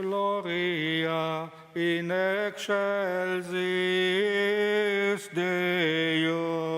Gloria in excelsis Deo.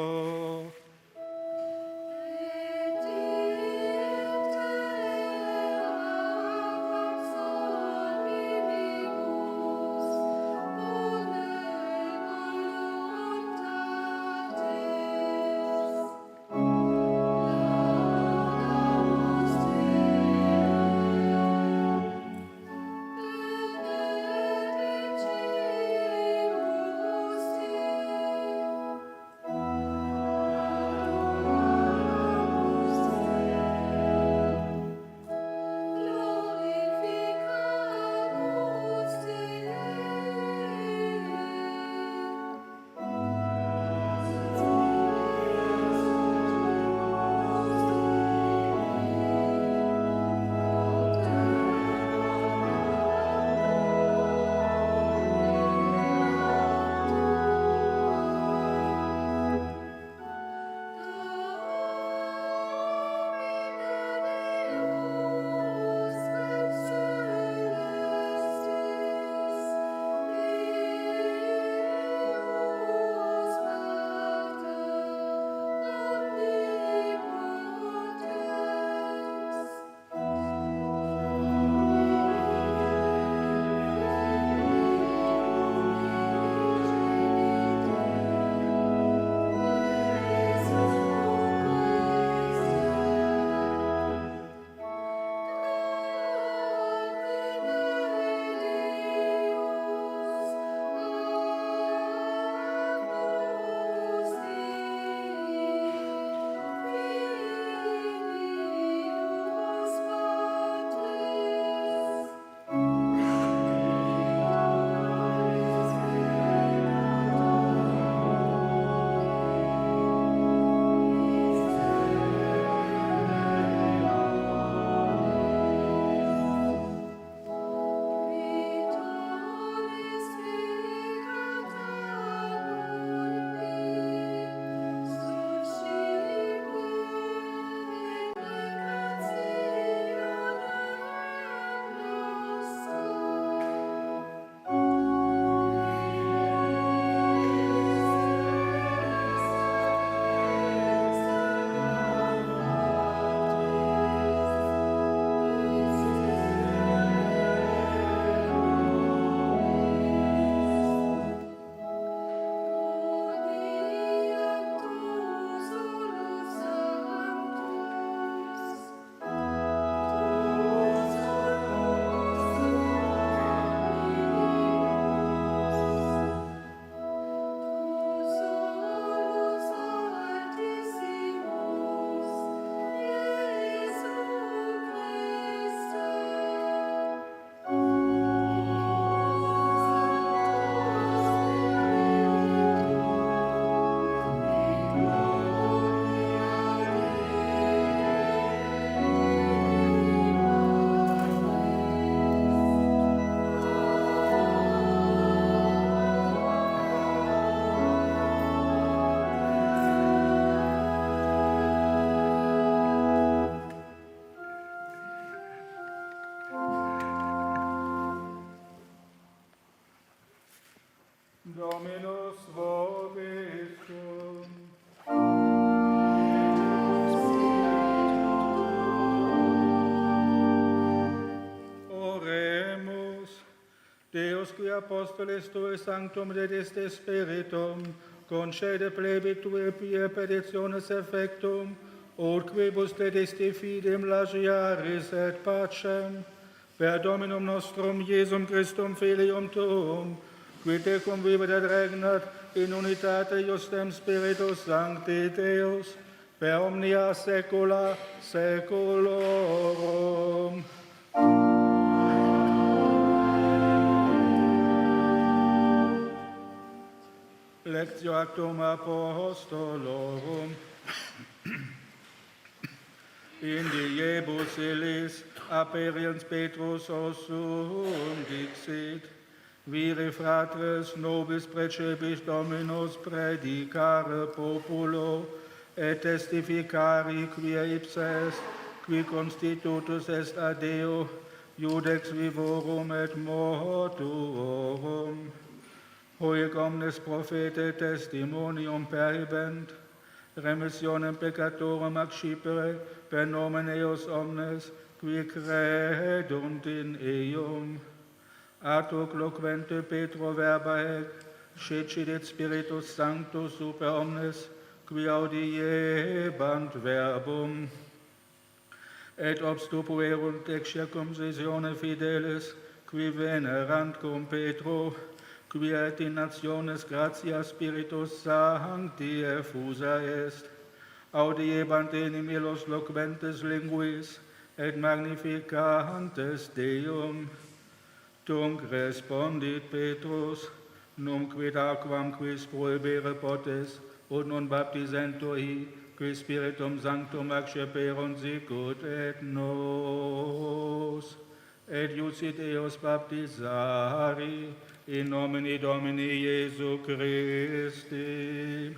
Dominus vobiscum. Oremus. Deus qui apostolis tui sanctum dediste spiritum, concede plebit tui pie petitiones effectum, ut quibus dedisti fidem lagiaris et pacem, per Dominum nostrum Iesum Christum filium tuum, qui tecum vivit et regnat in unitate justem Spiritus Sancti Deus, per omnia saecula saeculorum. Lectio Actum Apostolorum. In diebus illis aperiens Petrus osum dixit, viri fratres nobis precepis Dominus predicare populo, et testificari quia ipsa est, qui constitutus est a Deo, Iudex vivorum et mortuorum, hoc omnes prophete testimonium perhibent, remissionem peccatorum accipere per nomen eos omnes, qui credunt in eum. Ad hoc loquente Petro verba hec, cecidit Spiritus Sanctus super omnes, qui audiebant verbum. Et obstupuerunt ex circumcisione fideles, qui venerant cum Petro, qui et in nationes gratia Spiritus Sancti effusa est, audiebant enim illos loquentes linguis, et magnificantes Deum. Tunc respondit Petrus, num quid aquam quis prohibere potes, ut non baptisentur hi, qui Spiritum Sanctum acceperunt sicut et nos. Et iusit eos baptisari, in nomine Domini Iesu Christi.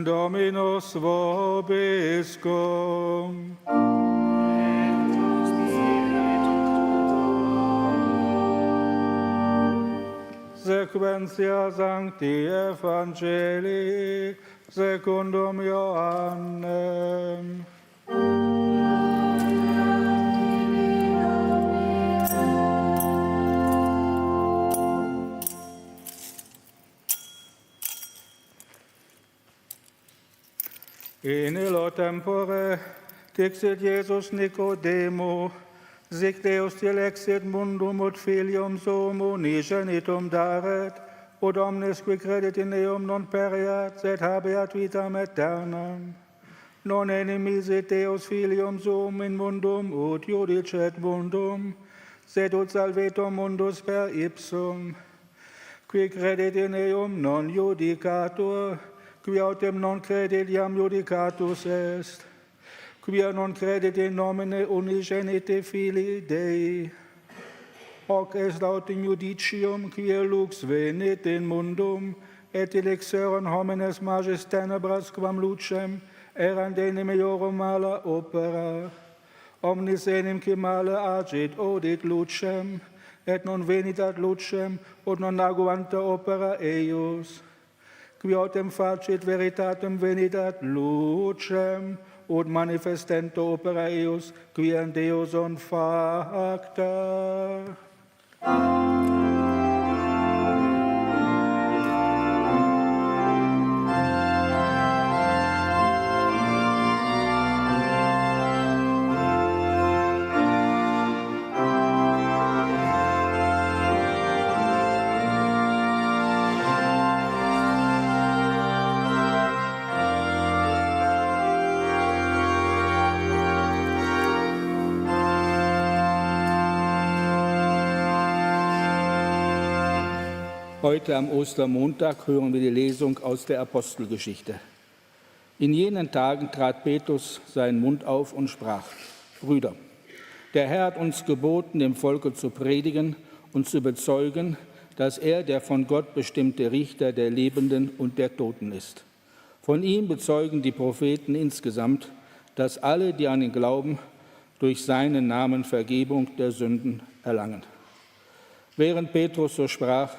Dominus vobiscum. Sequentia Sancti Evangelii secundum Ioannem. In illo tempore dixit Iesus Nicodemo, sic Deus dilexit mundum ut filium suum unigenitum daret, ut omnes qui credit in eum non pereat, sed habeat vitam aeternam. Non enimisit Deus filium suum in mundum ut judicet mundum, sed ut salvetur mundus per ipsum. Qui credit in eum non judicatur, qui autem non credit iam judicatus est. Quia non credit in nomine unigenite Filii Dei. Hoc est aut in judicium, quia lux venit in mundum, et elixeron homines magis tenebras quam lucem, erant enim eorum mala opera. Omnis enim qui mala agit odit lucem, et non venit ad lucem, ut non aguanta opera eius. Qui autem facit veritatem venit ad lucem, ut manifestento opera eius, quia Deus on facta. Heute am Ostermontag hören wir die Lesung aus der Apostelgeschichte. In jenen Tagen trat Petrus seinen Mund auf und sprach: Brüder, der Herr hat uns geboten, dem Volke zu predigen und zu bezeugen, dass er der von Gott bestimmte Richter der Lebenden und der Toten ist. Von ihm bezeugen die Propheten insgesamt, dass alle, die an ihn glauben, durch seinen Namen Vergebung der Sünden erlangen. Während Petrus so sprach,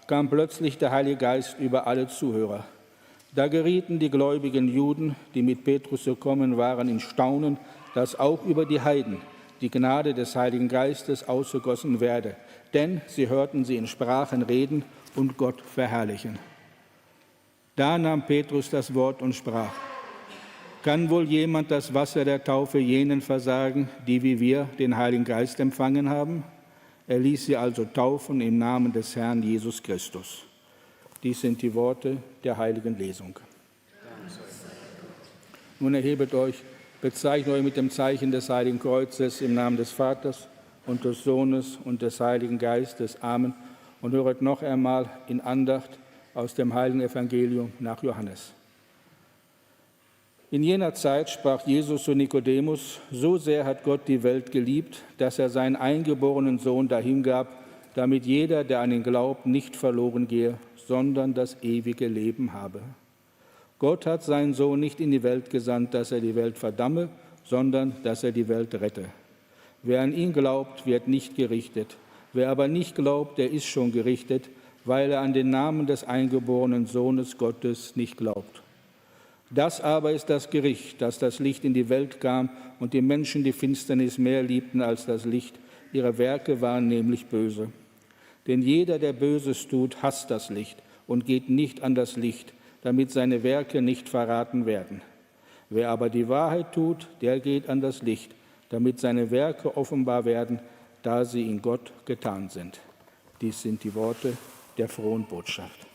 kam plötzlich der Heilige Geist über alle Zuhörer. Da gerieten die gläubigen Juden, die mit Petrus gekommen waren, in Staunen, dass auch über die Heiden die Gnade des Heiligen Geistes ausgegossen werde, denn sie hörten sie in Sprachen reden und Gott verherrlichen. Da nahm Petrus das Wort und sprach: Kann wohl jemand das Wasser der Taufe jenen versagen, die wie wir den Heiligen Geist empfangen haben? Er ließ sie also taufen im Namen des Herrn Jesus Christus. Dies sind die Worte der heiligen Lesung. Nun erhebet euch, bezeichnet euch mit dem Zeichen des Heiligen Kreuzes im Namen des Vaters und des Sohnes und des Heiligen Geistes. Amen. Und höret noch einmal in Andacht aus dem Heiligen Evangelium nach Johannes. In jener Zeit sprach Jesus zu Nikodemus: So sehr hat Gott die Welt geliebt, dass er seinen eingeborenen Sohn dahingab, damit jeder, der an ihn glaubt, nicht verloren gehe, sondern das ewige Leben habe. Gott hat seinen Sohn nicht in die Welt gesandt, dass er die Welt verdamme, sondern dass er die Welt rette. Wer an ihn glaubt, wird nicht gerichtet. Wer aber nicht glaubt, der ist schon gerichtet, weil er an den Namen des eingeborenen Sohnes Gottes nicht glaubt. Das aber ist das Gericht, dass das Licht in die Welt kam und die Menschen die Finsternis mehr liebten als das Licht. Ihre Werke waren nämlich böse. Denn jeder, der Böses tut, hasst das Licht und geht nicht an das Licht, damit seine Werke nicht verraten werden. Wer aber die Wahrheit tut, der geht an das Licht, damit seine Werke offenbar werden, da sie in Gott getan sind. Dies sind die Worte der frohen Botschaft.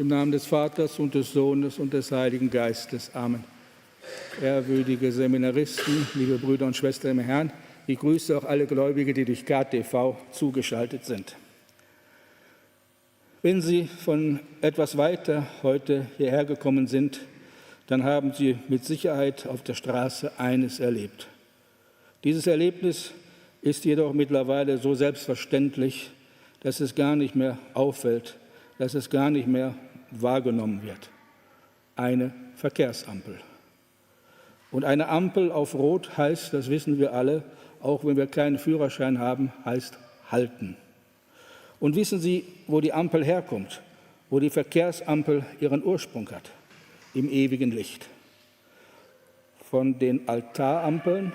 Im Namen des Vaters und des Sohnes und des Heiligen Geistes. Amen. Ehrwürdige Seminaristen, liebe Brüder und Schwestern im Herrn, ich grüße auch alle Gläubige, die durch KTV zugeschaltet sind. Wenn Sie von etwas weiter heute hierher gekommen sind, dann haben Sie mit Sicherheit auf der Straße eines erlebt. Dieses Erlebnis ist jedoch mittlerweile so selbstverständlich, dass es gar nicht mehr auffällt, dass es gar nicht mehr wahrgenommen wird. Eine Verkehrsampel. Und eine Ampel auf Rot heißt, das wissen wir alle, auch wenn wir keinen Führerschein haben, heißt halten. Und wissen Sie, wo die Ampel herkommt, wo die Verkehrsampel ihren Ursprung hat? Im ewigen Licht. Von den Altarampeln,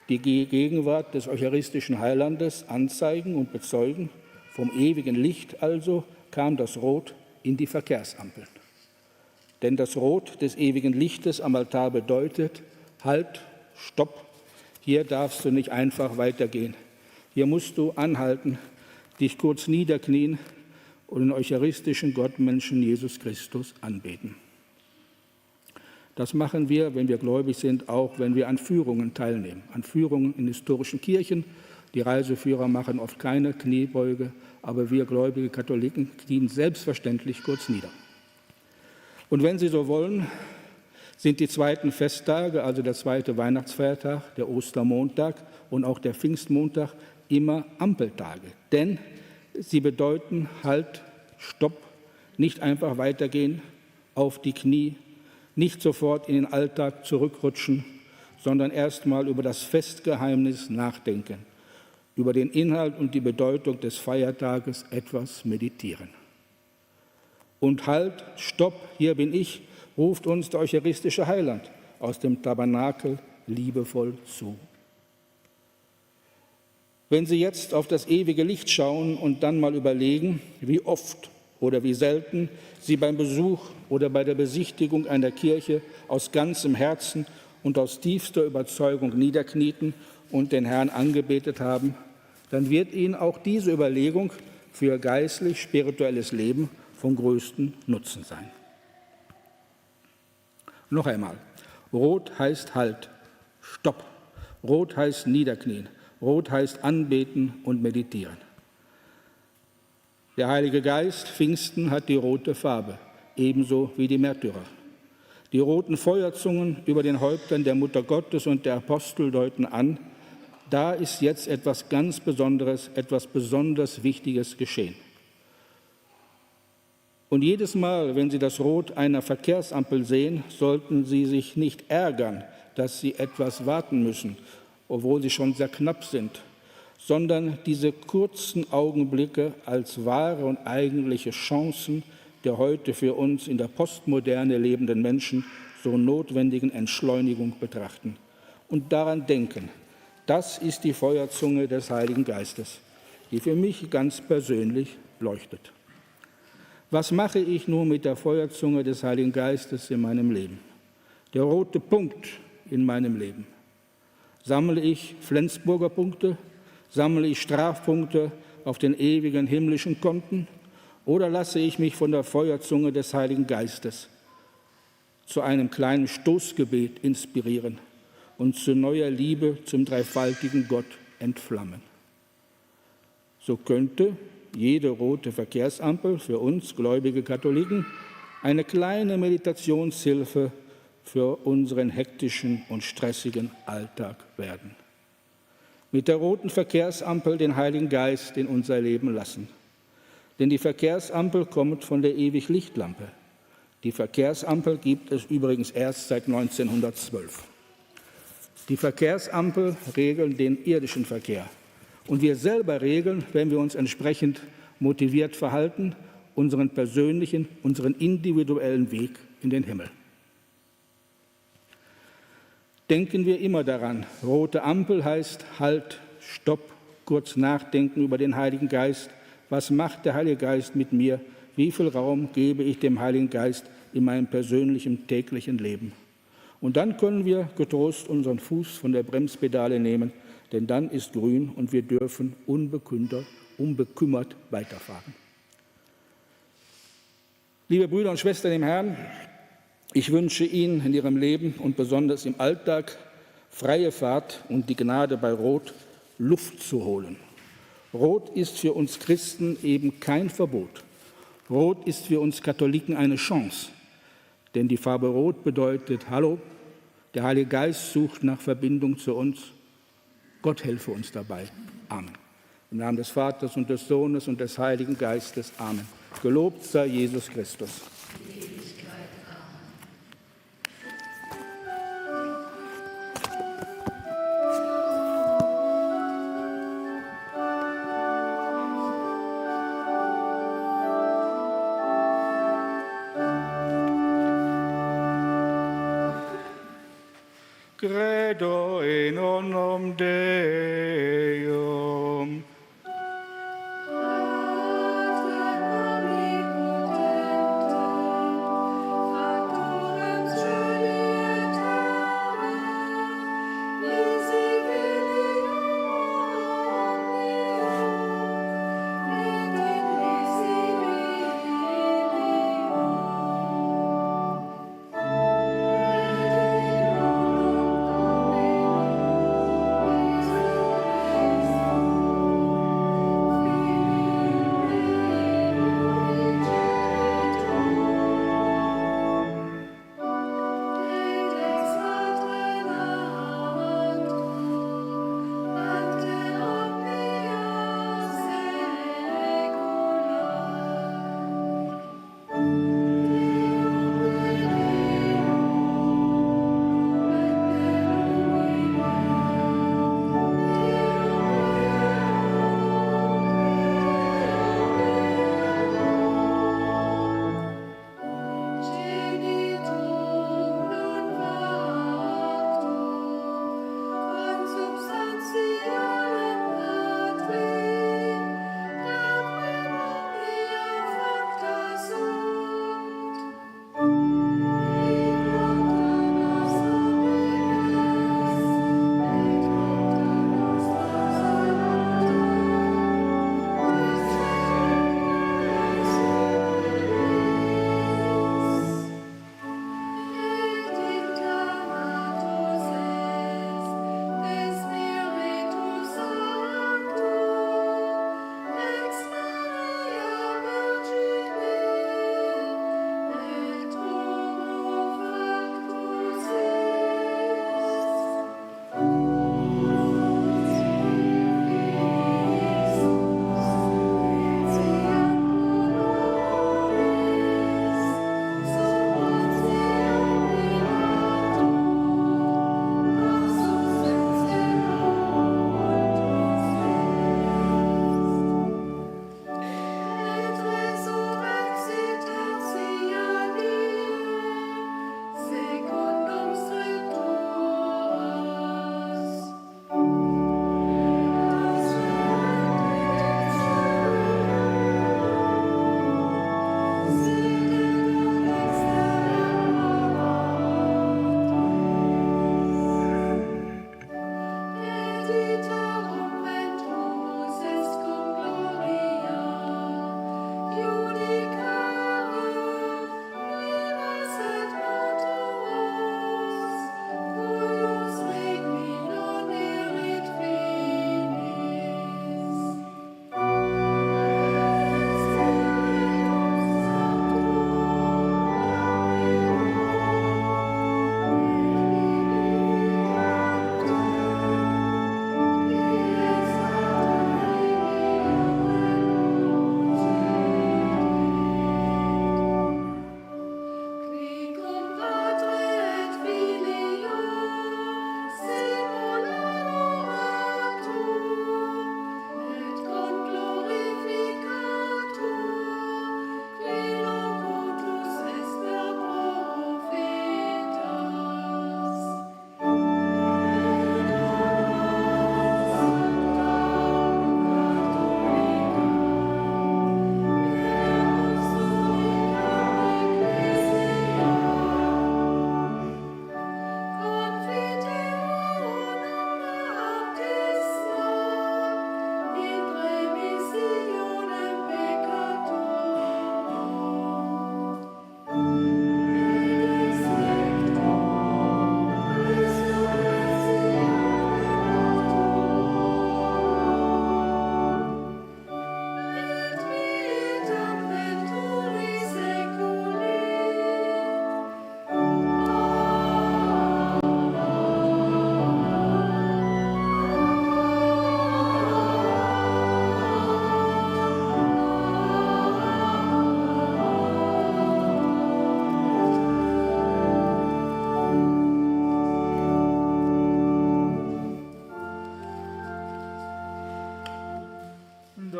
die die Gegenwart des eucharistischen Heilandes anzeigen und bezeugen, vom ewigen Licht also kam das Rot in die Verkehrsampeln. Denn das Rot des ewigen Lichtes am Altar bedeutet, halt, stopp, hier darfst du nicht einfach weitergehen. Hier musst du anhalten, dich kurz niederknien und den eucharistischen Gottmenschen Jesus Christus anbeten. Das machen wir, wenn wir gläubig sind, auch wenn wir an Führungen teilnehmen, an Führungen in historischen Kirchen. Die Reiseführer machen oft keine Kniebeuge, aber wir gläubige Katholiken knien selbstverständlich kurz nieder. Und wenn Sie so wollen, sind die zweiten Festtage, also der zweite Weihnachtsfeiertag, der Ostermontag und auch der Pfingstmontag, immer Ampeltage. Denn sie bedeuten Halt, Stopp, nicht einfach weitergehen, auf die Knie, nicht sofort in den Alltag zurückrutschen, sondern erst mal über das Festgeheimnis nachdenken, über den Inhalt und die Bedeutung des Feiertages etwas meditieren. Und Halt, Stopp, hier bin ich, ruft uns der eucharistische Heiland aus dem Tabernakel liebevoll zu. Wenn Sie jetzt auf das ewige Licht schauen und dann mal überlegen, wie oft oder wie selten Sie beim Besuch oder bei der Besichtigung einer Kirche aus ganzem Herzen und aus tiefster Überzeugung niederknieten und den Herrn angebetet haben, dann wird Ihnen auch diese Überlegung für Ihr geistlich-spirituelles Leben vom größten Nutzen sein. Noch einmal, Rot heißt Halt, Stopp. Rot heißt Niederknien. Rot heißt anbeten und meditieren. Der Heilige Geist, Pfingsten, hat die rote Farbe, ebenso wie die Märtyrer. Die roten Feuerzungen über den Häuptern der Mutter Gottes und der Apostel deuten an, da ist jetzt etwas ganz Besonderes, etwas besonders Wichtiges geschehen. Und jedes Mal, wenn Sie das Rot einer Verkehrsampel sehen, sollten Sie sich nicht ärgern, dass Sie etwas warten müssen, obwohl sie schon sehr knapp sind, sondern diese kurzen Augenblicke als wahre und eigentliche Chancen der heute für uns in der Postmoderne lebenden Menschen so notwendigen Entschleunigung betrachten und daran denken, das ist die Feuerzunge des Heiligen Geistes, die für mich ganz persönlich leuchtet. Was mache ich nun mit der Feuerzunge des Heiligen Geistes in meinem Leben? Der rote Punkt in meinem Leben. Sammle ich Flensburger Punkte? Sammle ich Strafpunkte auf den ewigen himmlischen Konten? Oder lasse ich mich von der Feuerzunge des Heiligen Geistes zu einem kleinen Stoßgebet inspirieren und zu neuer Liebe zum dreifaltigen Gott entflammen? So könnte jede rote Verkehrsampel für uns gläubige Katholiken eine kleine Meditationshilfe für unseren hektischen und stressigen Alltag werden. Mit der roten Verkehrsampel den Heiligen Geist in unser Leben lassen. Denn die Verkehrsampel kommt von der Ewig-Lichtlampe. Die Verkehrsampel gibt es übrigens erst seit 1912. Die Verkehrsampel regeln den irdischen Verkehr. Und wir selber regeln, wenn wir uns entsprechend motiviert verhalten, unseren persönlichen, unseren individuellen Weg in den Himmel. Denken wir immer daran, rote Ampel heißt Halt, Stopp, kurz nachdenken über den Heiligen Geist. Was macht der Heilige Geist mit mir? Wie viel Raum gebe ich dem Heiligen Geist in meinem persönlichen täglichen Leben? Und dann können wir getrost unseren Fuß von der Bremspedale nehmen, denn dann ist grün und wir dürfen unbekümmert weiterfahren. Liebe Brüder und Schwestern im Herrn, ich wünsche Ihnen in Ihrem Leben und besonders im Alltag freie Fahrt und die Gnade bei Rot, Luft zu holen. Rot ist für uns Christen eben kein Verbot. Rot ist für uns Katholiken eine Chance. Denn die Farbe Rot bedeutet, hallo, der Heilige Geist sucht nach Verbindung zu uns. Gott helfe uns dabei. Amen. Im Namen des Vaters und des Sohnes und des Heiligen Geistes. Amen. Gelobt sei Jesus Christus. Credo in unum Deum.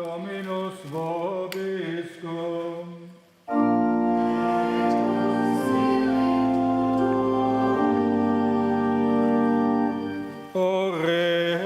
Dominus vobiscum. Oremus.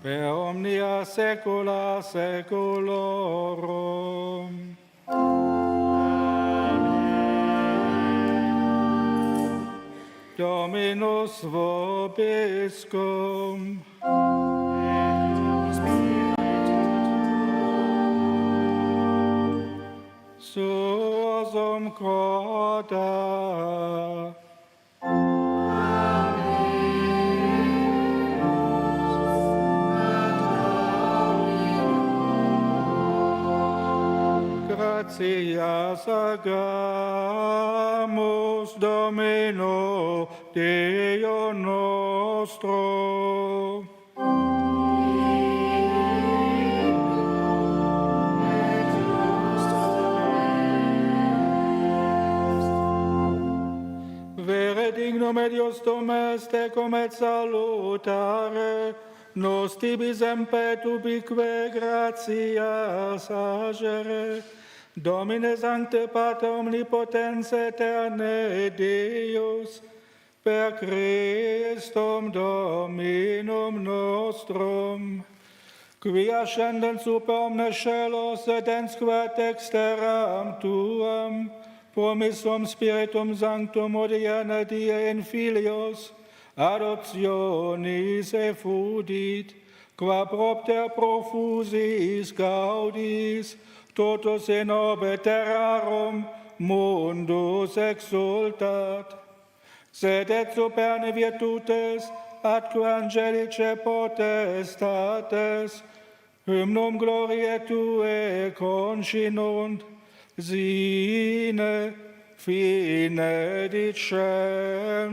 per omnia saecula saeculorum. Dominus vobiscum. Suosum corda. Gratias agamus Domino Deo nostro. Vere dignum Dios domeste cum et salutare, nos tibi sempet ubique gratias agere, Domine Sancte Pater Omnipotens Aeterne Deus, per Christum Dominum nostrum, qui ascendent super omnes celos et ensque exteram tuam, promissum Spiritum Sanctum odierne die in filios, adoptionis effudit, qua propter profusis gaudis, totus in orbe terrarum mundus exultat. Sed et superne virtutes, atque angelice potestates, hymnum gloriae Tue conscinunt, sine fine dicentes.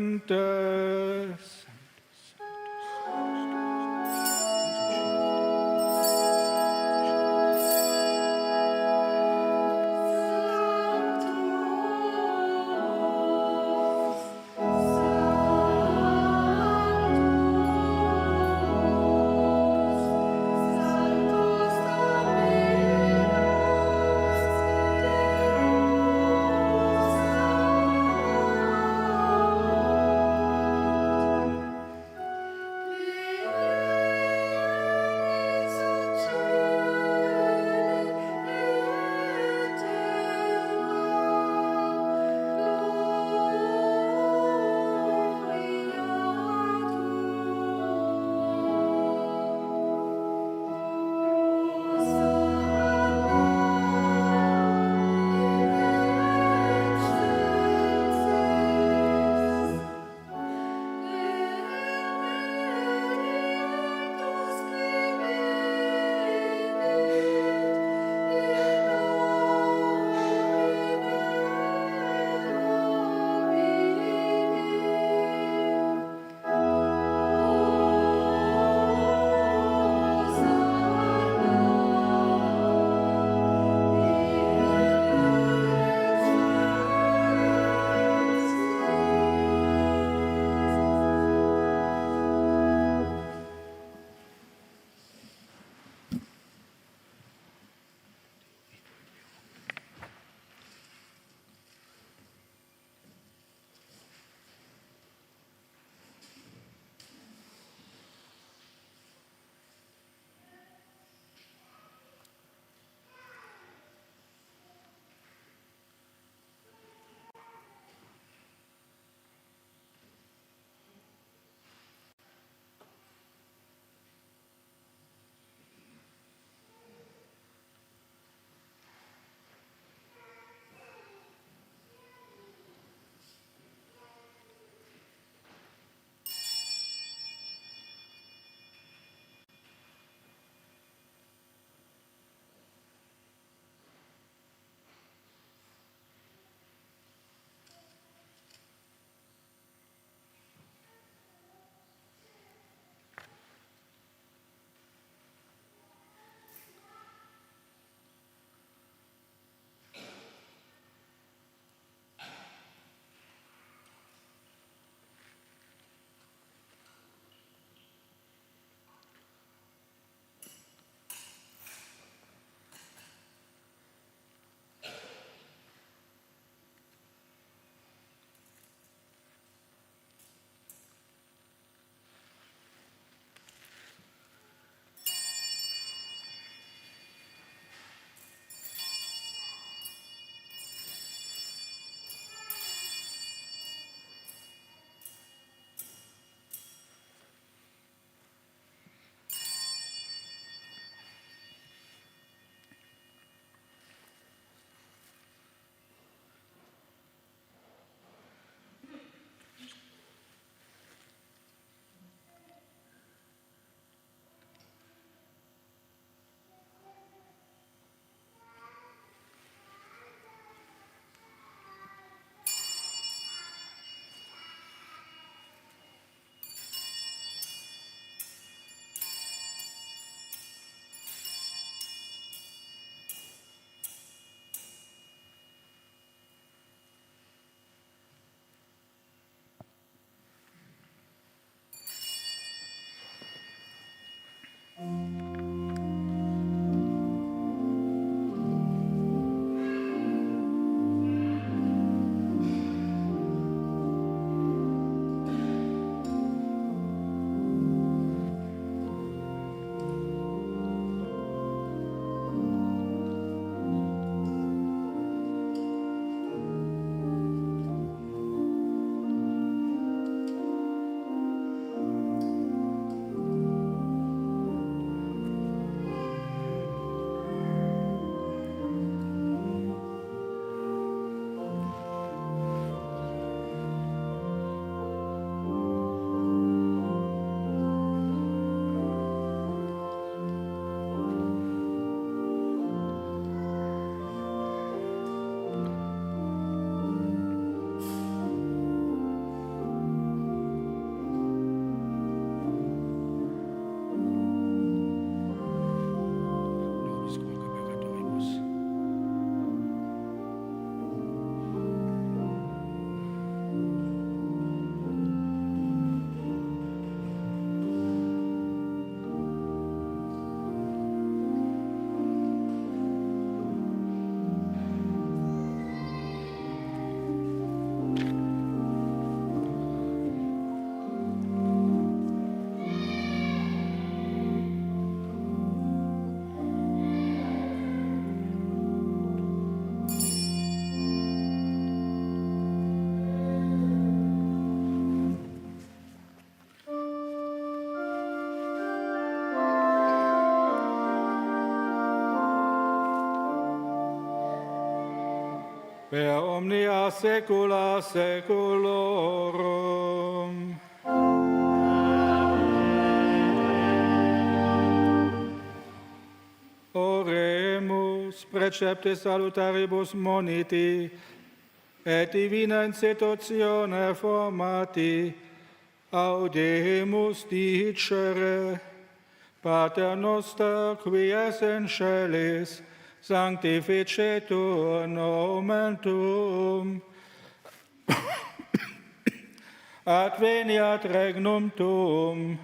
per omnia saecula saeculorum. Oremus, precepte salutaribus moniti, et divina institutione formati, audemus dicere, Pater noster, qui es in celis, sanctificetur nomen tuum, adveniat regnum tuum,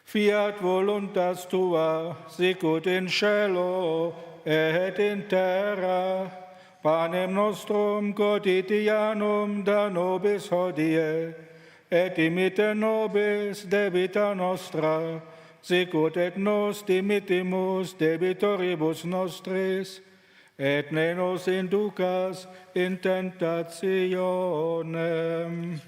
fiat voluntas tua, sicut in cielo et in terra. Panem nostrum quotidianum da nobis hodie, et dimitte nobis debita nostra, sicut et nos dimittimus debitoribus nostris, et ne nos inducas in tentationem.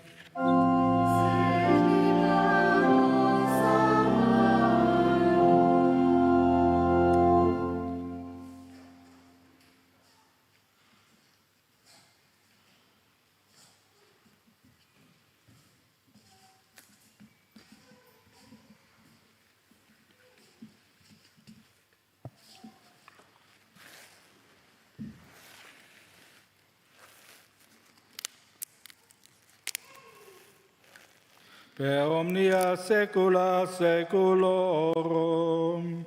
Per omnia saecula saeculorum.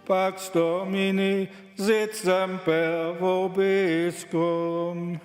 Pax Domini sit semper vobiscum.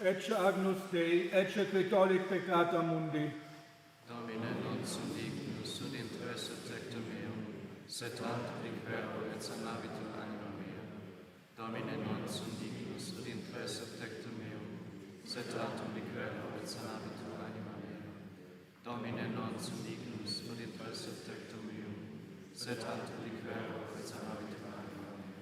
Ecce agnus Dei, ecce qui tollit peccata mundi. Domine non sum dignus ut interesse tectum meum, sed tantum liquero et sanabitur anima mea. Domine non sum dignus ut interesse tectum meum, sed tantum liquero et sanabitur anima mea. Domine non sum dignus ut interesse tectum meum, sed tantum liquero et sanabitur anima mea.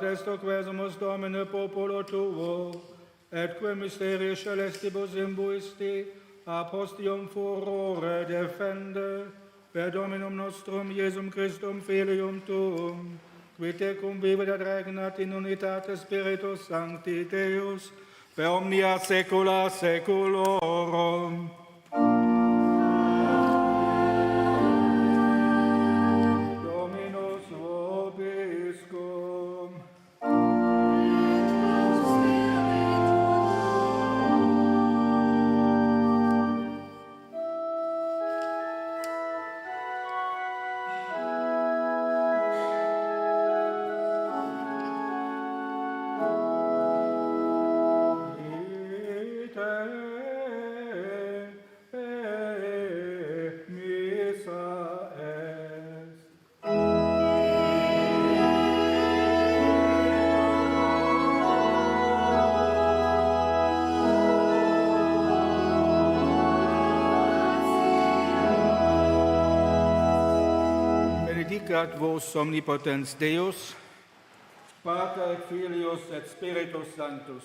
testo quesumus Domine popolo tuo, et quem mysterii celestibus imbuisti, ab hostium furore defende, per Dominum nostrum Iesum Christum filium tuum, qui tecum vivit et regnat in unitate Spiritus Sancti Deus, per omnia saecula saeculorum. Dominus vobiscum. Benedicat vos omnipotens Deus, Pater et Filius et Spiritus Sanctus.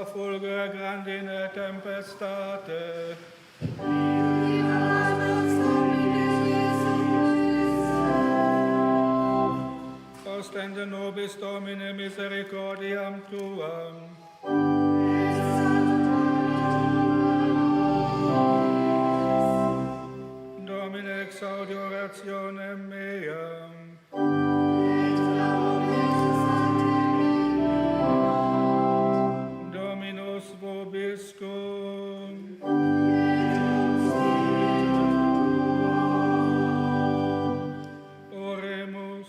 Fulgura grandine tempestate. Ostende nobis Domine misericordiam tuam. Domine exaudi orationem meam. Dominus vobiscum. Oremus.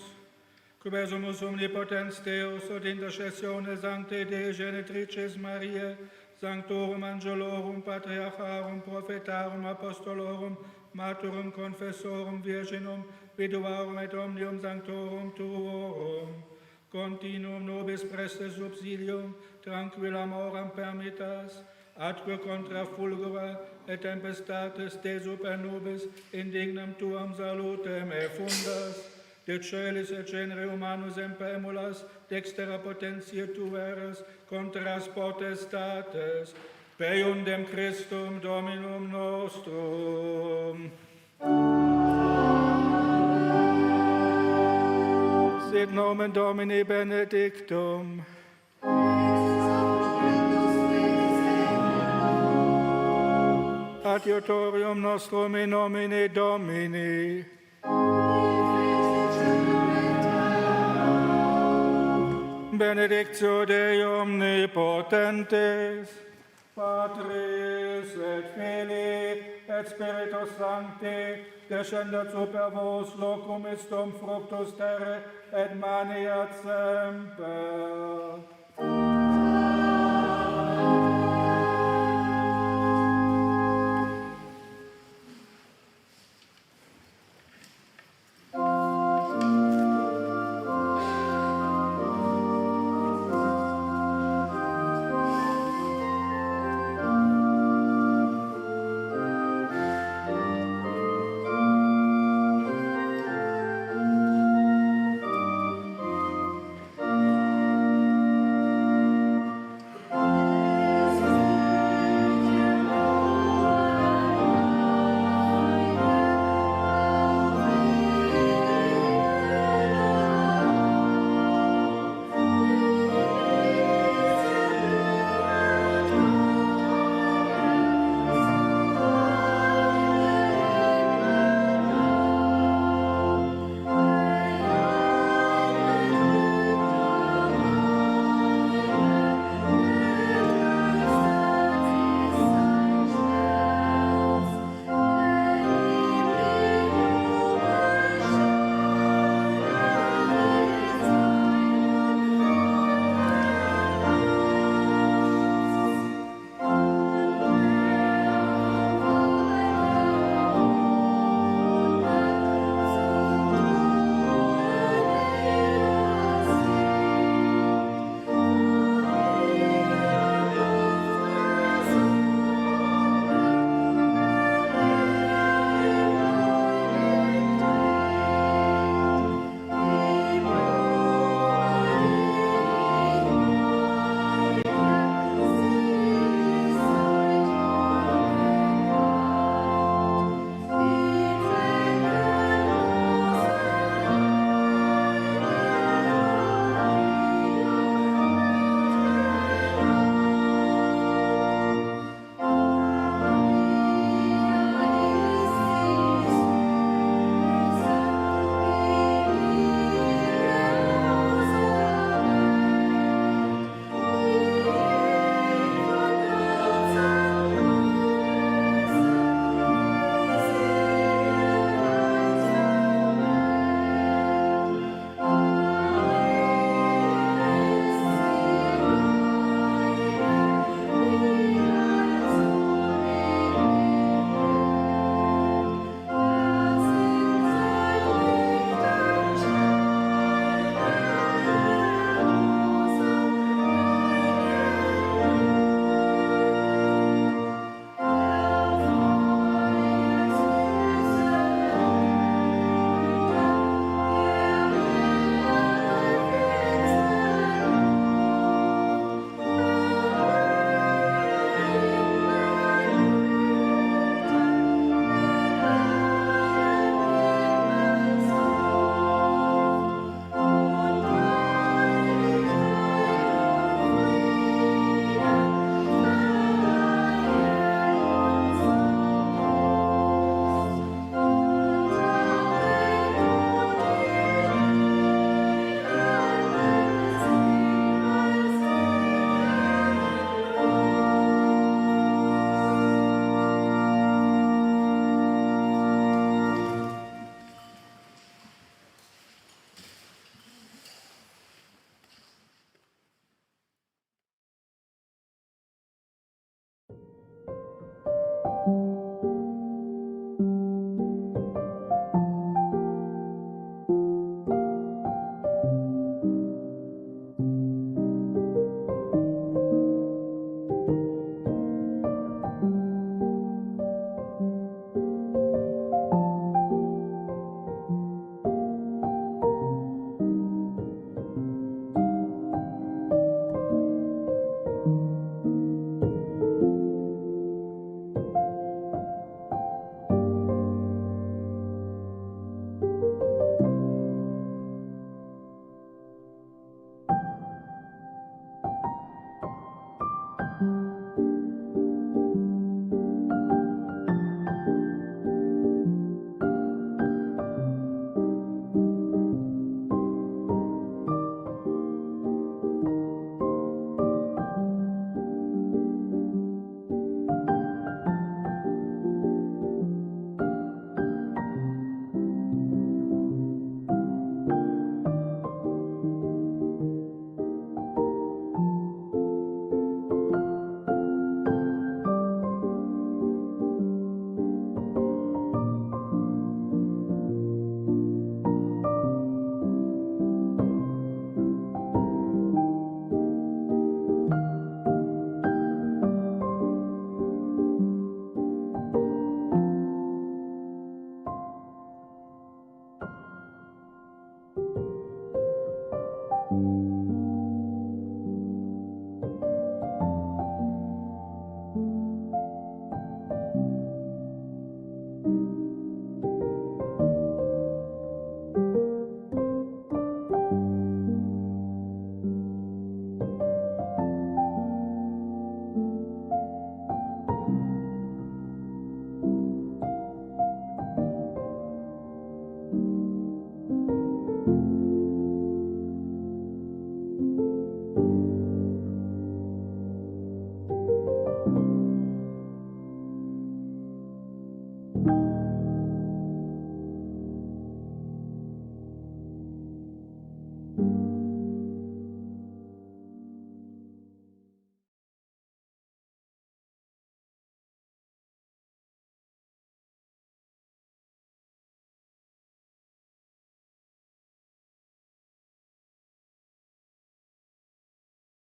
Cubesumus omnipotens Deus, ut intercessione Sancte Dei Genitrices Mariae, Sanctorum Angelorum, Patriarcharum, Prophetarum, Apostolorum, Maturum, Confessorum, Virginum, Viduarum et Omnium Sanctorum Tuorum, continuum nobis preste subsidium, tranquillam oram permittas, atque contra fulgura et tempestates de super nubis indignam tuam salutem effundas, de celis et genere humanus empemulas, dextera potentiae tueras, contras potestates, per iundem Christum Dominum nostrum. Sit nomen Domini benedictum. Adiutorium nostrum in nomine Domini. Benedictio Dei omnipotentes, Patris et Filii et Spiritus Sancti, descendat super vos locum istum fructus terrae et maniat semper.